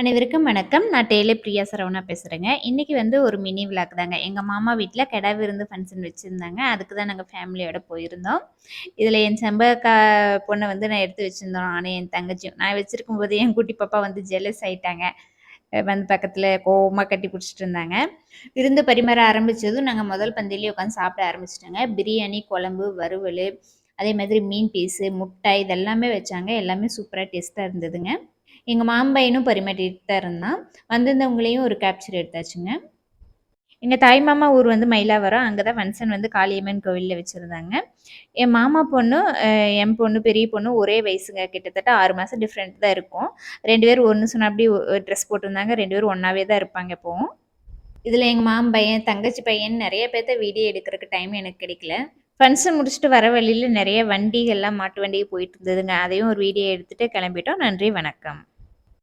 அனைவருக்கும் வணக்கம். நான் டெய்லர் பிரியா சரவணா பேசுறேங்க. இன்னைக்கு வந்து ஒரு மினி விளாக் தாங்க. எங்க மாமா வீட்ல கெடா விருந்து ஃபங்ஷன் வச்சிருந்தாங்க. அதுக்கு தான் நாங்க ஃபேமிலியோட போயிருந்தோம். இதில என் செம்பகக்கா பொண்ண வந்து நான் எடுத்து வச்சிருந்தோம். நானும் என் தங்கச்சியும். நான் வச்சிருக்கும்போது என் குட்டி பாப்பா வந்து ஜெலஸ் ஆயிட்டாங்க. வந்து பக்கத்தில கோவமா கட்டி பிடிச்சிட்டு இருந்தாங்க. விருந்து பரிமாற ஆரம்பிச்சதும் நாங்க முதல் பந்தியிலேயே உட்காந்து சாப்பிட ஆரம்பிச்சுட்டோங்க. பிரியாணி, குழம்பு, வறுவலு, அதே மாதிரி மீன் பீஸு, முட்டை இதெல்லாமே வச்சாங்க. எல்லாமே சூப்பரா டேஸ்ட்டா இருந்ததுங்க. எங்க மாம்பையனும் பரிமாறிட்டு தான் இருந்தான். வந்திருந்தவங்களையும் ஒரு கேப்சர் எடுத்தாச்சுங்க. எங்க தாய் மாமா ஊர் வந்து மயிலாவரம். அங்க தான் ஃபங்ஷன் வந்து காளியம்மன் கோவில்ல வச்சிருந்தாங்க. என் மாமா பொண்ணு, என் பொண்ணு, பெரிய பொண்ணு ஒரே வயசுங்க. கிட்டத்தட்ட 6 மாசம் டிஃப்ரெண்ட் தான் இருக்கும். 2 பேரும் ஒண்ணு சொன்னாப்படி ட்ரெஸ் போட்டிருந்தாங்க. 2 பேரும் ஒண்ணாவே தான் இருப்பாங்க எப்பவும். இதில எங்க மாமன் பையன், தங்கச்சி பையன் நெறைய பேத்த வீடியோ எடுக்கிறக்கு டைம் எனக்கு கிடைக்கல. ஃபங்ஷன் முடிச்சுட்டு வர வழியில நெறைய வண்டிகள்லாம் மாட்டு வண்டி போயிட்டு இருந்ததுங்க. அதையும் ஒரு வீடியோ எடுத்துட்டு கிளம்பிட்டோம். நன்றி, வணக்கம்.